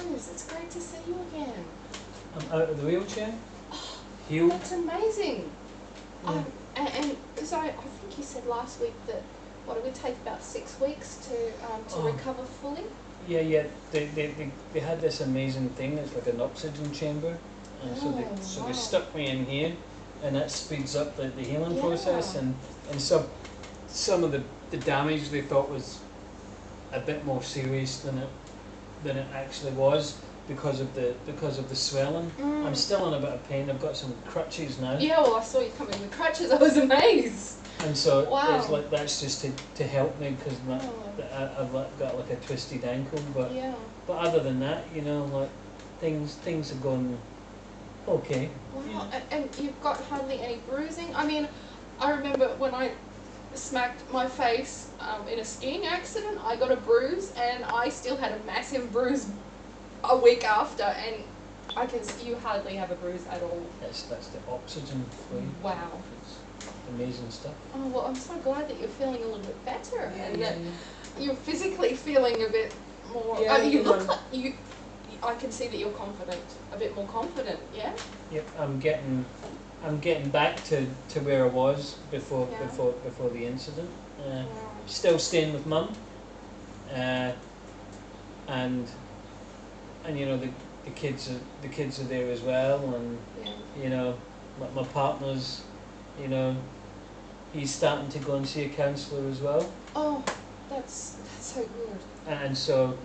goodness, it's great to see you again. I'm out of the wheelchair. Healed. That's amazing. Yeah. And because I think you said last week that, what, it would take about 6 weeks to recover fully? Yeah. They had this amazing thing. It's like an oxygen chamber, and so they stuck me in here, and that speeds up the healing process. And so some of the damage they thought was a bit more serious than it actually was because of the swelling. I'm still in a bit of pain. I've got some crutches now. Yeah, well, I saw you coming with crutches. I was amazed. And so it's like that's just to help me because I've got like a twisted ankle. But other than that, like things are going okay. Wow, and you've got hardly any bruising. I mean, I remember when I smacked my face in a skiing accident, I got a bruise, and I still had a massive bruise a week after, and I can see you hardly have a bruise at all. That's the oxygen for you. Wow. It's amazing stuff. Oh, well, I'm so glad that you're feeling a little bit better, and that you're physically feeling a bit more. You look like you. I can see that you're confident, a bit more confident. Yeah. Yep, I'm getting back to where I was before the incident. Still staying with Mum, and the kids are there as well, and my partner's, he's starting to go and see a counsellor as well. Oh, that's so good. And so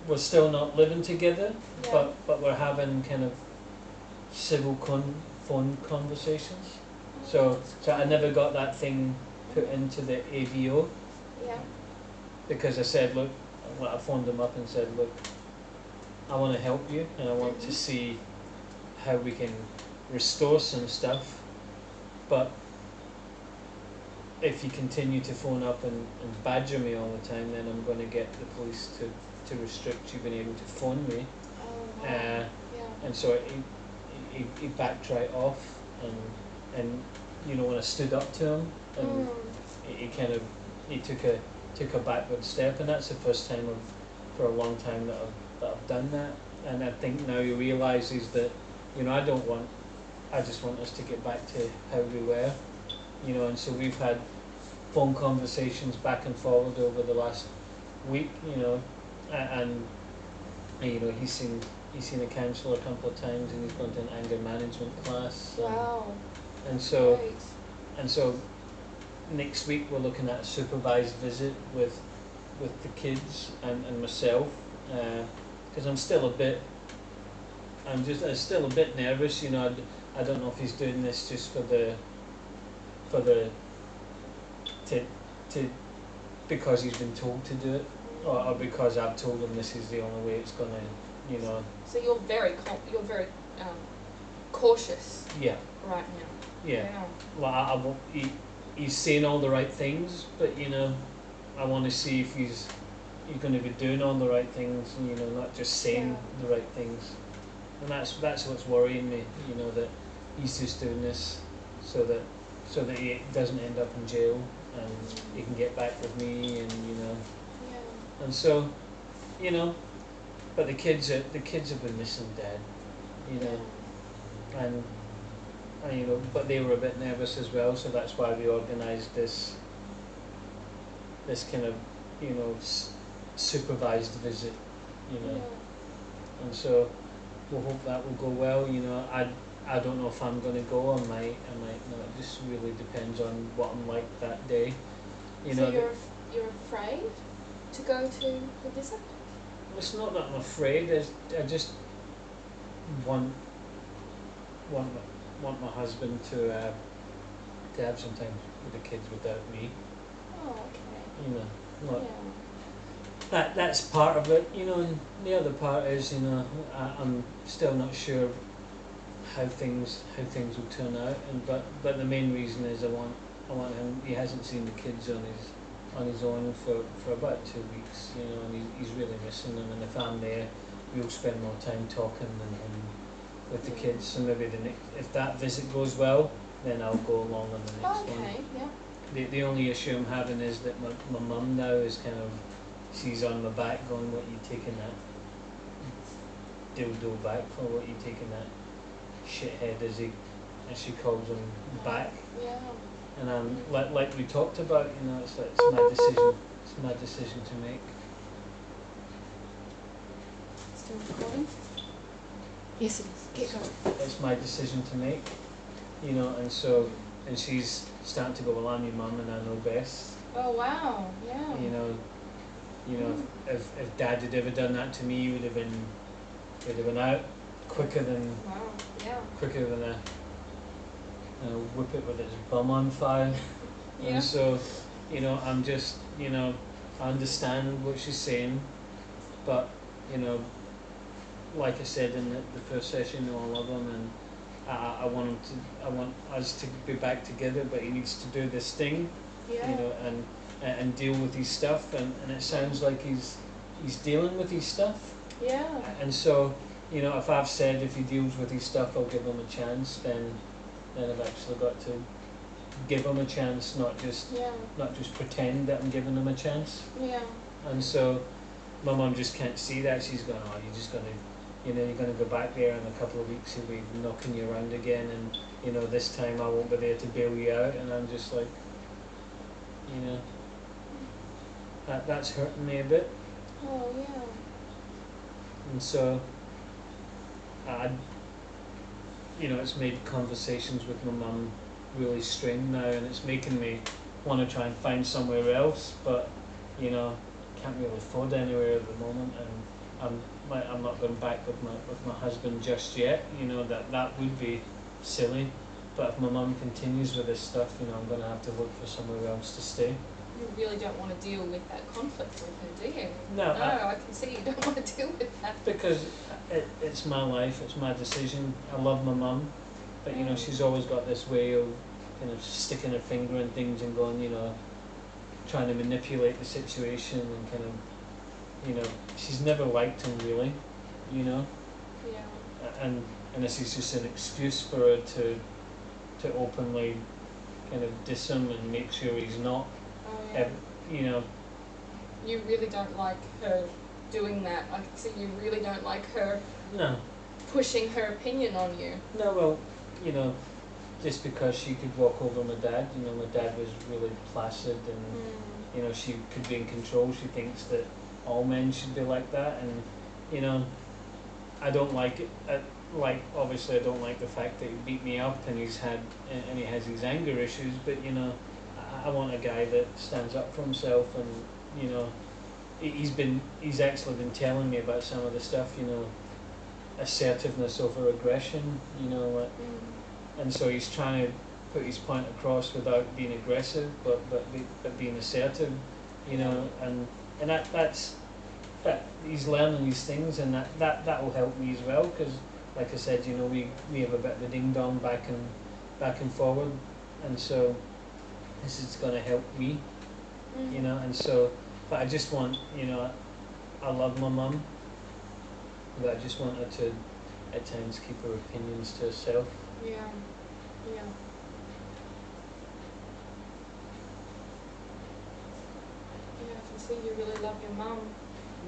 we're still not living together, but we're having kind of civil phone conversations. So I never got that thing put into the AVO. Yeah. Because I said, look, I phoned them up and said, look, I want to help you, and I want to see how we can restore some stuff, but if you continue to phone up and badger me all the time, then I'm going to get the police to restrict you being able to phone me. Oh, wow. And so he backed right off, and when I stood up to him, and he took a backward step, and that's the first time for a long time that I've done that. And I think now he realises that I just want us to get back to how we were, and so we've had phone conversations back and forward over the last week, and he's seen a counsellor a couple of times, and he's gone to an anger management class. Wow. And so next week we're looking at a supervised visit with the kids and myself, because I'm still a bit nervous. I don't know if he's doing this just because he's been told to do it, or because I've told him this is the only way it's gonna, So you're very cautious. Yeah. Right now. Yeah. Well, he's saying all the right things, but I want to see if he's going to be doing all the right things, and not just saying the right things. And that's what's worrying me, that he's just doing this so that he doesn't end up in jail, and he can get back with me, and and so but the kids have been missing Dad, and but they were a bit nervous as well, so that's why we organised this kind of supervised visit, and so we'll hope that will go well. I don't know if I'm going to go. I might not. It just really depends on what I'm like that day. So you're afraid to go to the visit? It's not that I'm afraid. I just want my husband to have some time with the kids without me. Oh, okay. That's part of it, and the other part is, I'm still not sure how things will turn out, but the main reason is I want him. He hasn't seen the kids on his own for about 2 weeks, and he's really missing them. And if I'm there, we'll spend more time talking and with the kids. So maybe if that visit goes well, then I'll go along on the next one. Okay, yeah. The only issue I'm having is that my mum now is she's on my back going, what are you taking that dildo back for what you taking that shithead as she calls him back. Yeah. And like we talked about, it's my decision. It's my decision to make. Still recording? Yes, it is. Keep going. It's my decision to make, and so, and she's starting to go, well, I'm your mum and I know best. Oh wow, yeah. If Dad had ever done that to me, he would have been out quicker than Wow, yeah. quicker than a whip it with its bum on fire. Yeah. And so, I'm just, I understand what she's saying, but like I said in the first session, I love him and I want us to be back together, but he needs to do this thing, Yeah. and deal with his stuff, and it sounds like he's dealing with his stuff. Yeah. And so, if I've said if he deals with his stuff, I'll give him a chance, then I've actually got to give him a chance, not just pretend that I'm giving him a chance. Yeah. And so, my mum just can't see that. She's going, oh, you're just going to, you're going to go back there in a couple of weeks, he'll be knocking you around again, and this time I won't be there to bail you out. And I'm just like, that's hurting me a bit. Oh yeah. And so, it's made conversations with my mum really strained now, and it's making me want to try and find somewhere else, but can't really afford anywhere at the moment, and I'm not going back with my husband just yet. That would be silly, but if my mum continues with this stuff, I'm going to have to look for somewhere else to stay. You really don't want to deal with that conflict with her, do you? No, I can see you don't want to deal with that. Because it's my life, it's my decision. I love my mum, but she's always got this way of kind of sticking her finger in things and going, trying to manipulate the situation and kind of, she's never liked him really, Yeah. and this is just an excuse for her to openly kind of diss him and make sure he's not. Oh yeah. You really don't like her doing that. I can see you really don't like her pushing her opinion on you. No, well, just because she could walk over my dad, my dad was really placid and, she could be in control. She thinks that all men should be like that, and, I don't like it. Obviously I don't like the fact that he beat me up and he has these anger issues, but, I want a guy that stands up for himself, and, he's actually been telling me about some of the stuff, assertiveness over aggression, and so he's trying to put his point across without being aggressive, but being assertive, and that's he's learning these things, and that will help me as well, because like I said, we have a bit of a ding dong back and forward, and so this is going to help me, and so, but I just want, I love my mum, but I just want her to at times keep her opinions to herself. Yeah. Yeah. Yeah, I can see you really love your mum,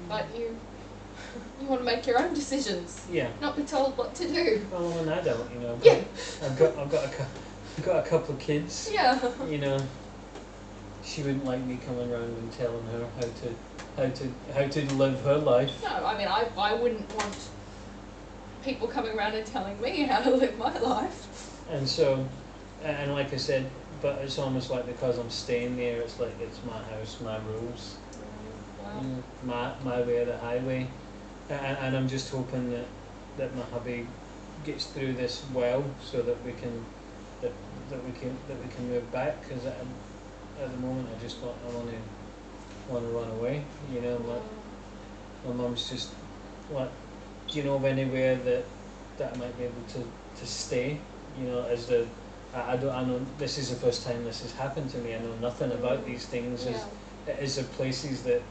but you want to make your own decisions. Yeah. Not be told what to do. Well, I'm an adult, Yeah. I've got a couple of kids. Yeah. She wouldn't like me coming around and telling her how to live her life. No, I mean I wouldn't want people coming around and telling me how to live my life. And so, and like I said, but it's almost like because I'm staying there, it's like it's my house, my rules, Wow. my way or the highway, and I'm just hoping that my hubby gets through this well, so that we can move back. Because at the moment I want to run away. My mum's just what. Do you know of anywhere that I might be able to stay? I know this is the first time this has happened to me. I know nothing about these things. Yeah. Is there places that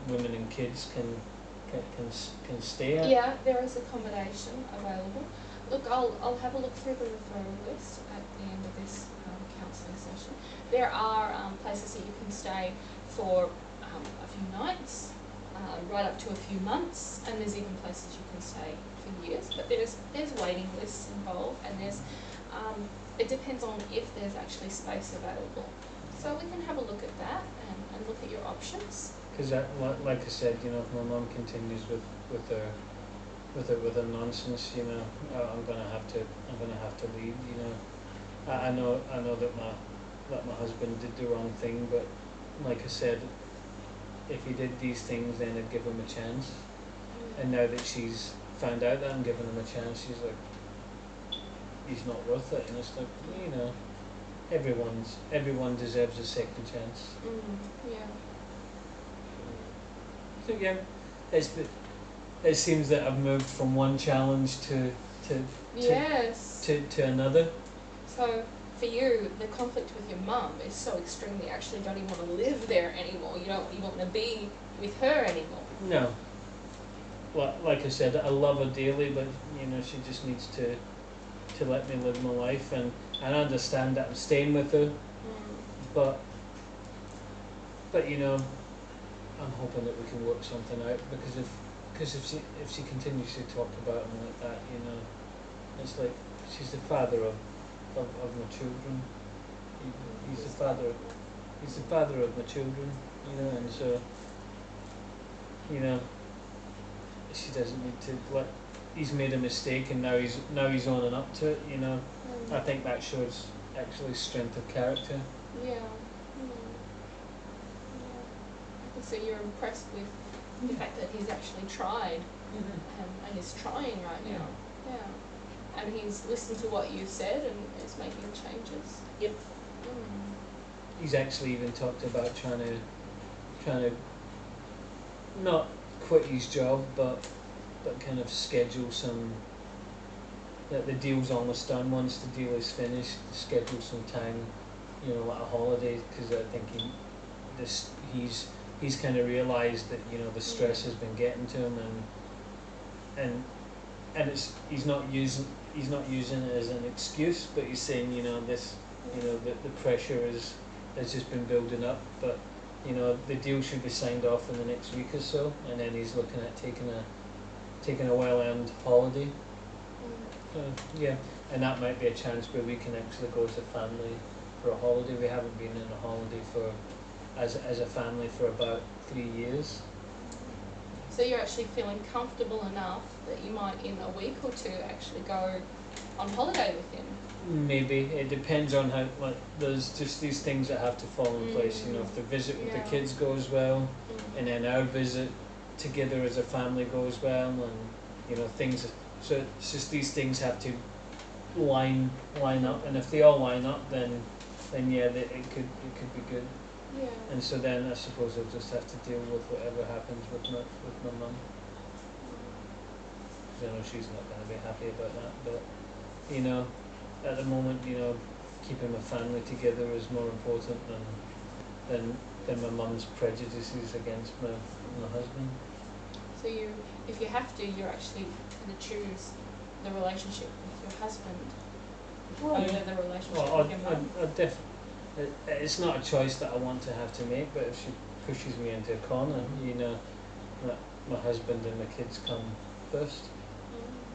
women and kids can stay at? Yeah, there is accommodation available. Look, I'll have a look through the referral list at the end of this counselling session. There are places that you can stay for a few nights, right up to a few months, and there's even places you can stay for years. But there's waiting lists involved, and it depends on if there's actually space available. So we can have a look at that and look at your options. Because like I said, you know, if my mum continues with her nonsense, you know, I'm gonna have to leave. You know, I know that my husband did the wrong thing, but like I said, if he did these things, then I'd give him a chance. And now that she's found out that I'm giving him a chance, she's like, he's not worth it. And it's like, you know, everyone deserves a second chance. Yeah. So yeah, it seems that I've moved from one challenge to Yes. to another. So for you, the conflict with your mum is so extreme that you actually don't even want to live there anymore. You don't even want to be with her anymore. No. Well, like I said, I love her dearly, but you know, she just needs to let me live my life, and I understand that I'm staying with her, but you know, I'm hoping that we can work something out, because if she continues to talk about him like that, you know, it's like she's the father of my children. He's the father of my children, you know, and so, you know, she doesn't need to let. He's made a mistake, and now he's owning up to it. You know, I think that shows actually strength of character. Yeah. So you're impressed with the fact that he's actually tried, and is trying right now. Yeah. And he's listened to what you said and is making changes. Yep. He's actually even talked about trying to not quit his job, but kind of schedule some, that the deal's almost done. Once the deal is finished, schedule some time, you know, like a holiday, because I think he's kind of realised that, you know, the stress has been getting to him, and he's not using it as an excuse, but he's saying, you know, this, you know, the pressure has just been building up, but you know, the deal should be signed off in the next week or so, and then he's looking at taking a well-earned holiday. Yeah, and that might be a chance where we can actually go as a family for a holiday. We haven't been in a holiday as a family for about 3 years. So you're actually feeling comfortable enough that you might, in a week or two, actually go on holiday with him? Maybe. It depends on how, like, there's just these things that have to fall in place. You know, if the visit with the kids goes well, and then our visit together as a family goes well, and you know, things. So it's just these things have to line up, and if they all line up, then yeah, it could be good. Yeah. And so then I suppose I'll just have to deal with whatever happens with my mum. I know she's not going to be happy about that, but you know, at the moment, you know, keeping my family together is more important than my mum's prejudices against my husband. So if you have to, you're actually going to choose the relationship with your husband over the relationship with your mum? It's not a choice that I want to have to make, but if she pushes me into a corner, you know, my husband and the kids come first.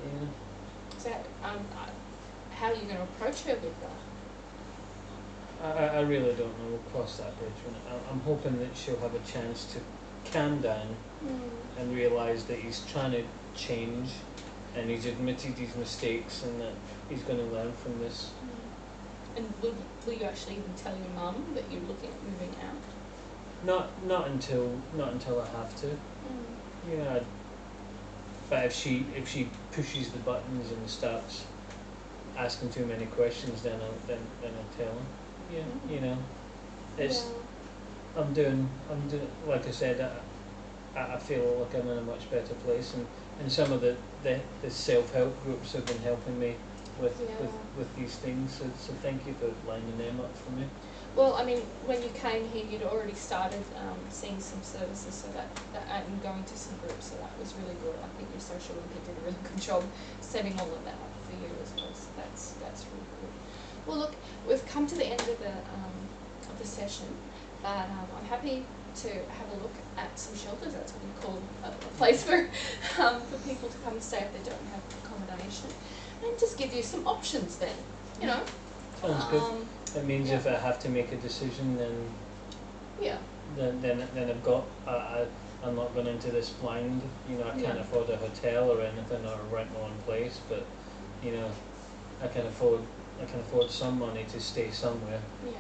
You know. So how are you going to approach her with that? I really don't know. We'll cross that bridge. I'm hoping that she'll have a chance to calm down and realise that he's trying to change, and he's admitted his mistakes, and that he's going to learn from this. And will you actually even tell your mum that you're looking at moving out? Not until I have to. Yeah. But if she pushes the buttons and starts asking too many questions, then I'll tell her. Yeah. You know, it's. I'm doing. Like I said, I feel like I'm in a much better place, and some of the self-help groups have been helping me with these things. So thank you for lining them up for me. Well, I mean, when you came here, you'd already started seeing some services, so that and going to some groups, so that was really good. I think your social worker did a really good job setting all of that up for you as well. So that's really good. Well, look, we've come to the end of the session, but I'm happy to have a look at some shelters. That's what we call a place for people to come and stay if they don't have accommodation, and just give you some options then, you know. Sounds good. It means yeah. if I have to make a decision, then Yeah. then I've got I'm not going into this blind. You know, I can't afford a hotel or anything or rent my own place, but you know, I can afford some money to stay somewhere. Yeah.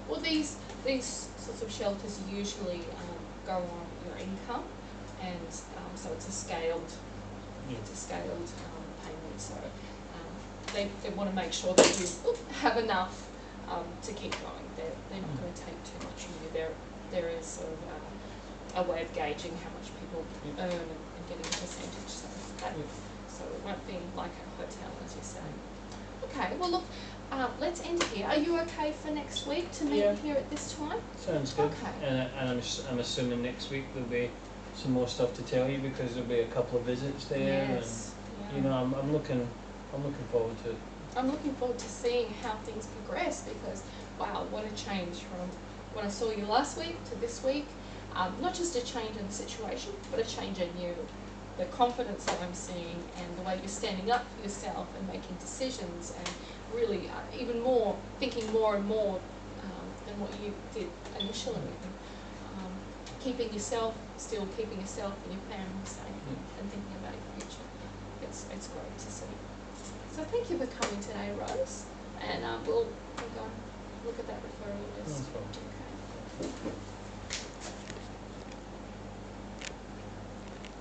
Well, these sorts of shelters usually go on your income, and so it's a scaled payment. So they want to make sure that you have enough to keep going. They're not going to take too much from you. There is sort of a way of gauging how much people earn and getting a percentage. So it won't be like a hotel, as you say. Okay. Well, look. Let's end here. Are you okay for next week to meet here at this time? Sounds good. Okay. And I'm assuming next week there'll be some more stuff to tell you because there'll be a couple of visits there. Yes. And you know, I'm looking forward to it. I'm looking forward to seeing how things progress because, wow, what a change from when I saw you last week to this week. Not just a change in the situation, but a change in you. The confidence that I'm seeing and the way you're standing up for yourself and making decisions and really even more, thinking more and more than what you did initially. Keeping yourself and your family safe and thinking about your future. It's great to see. So thank you for coming today, Rose. And we'll go and look at that referral list. No problem. Okay.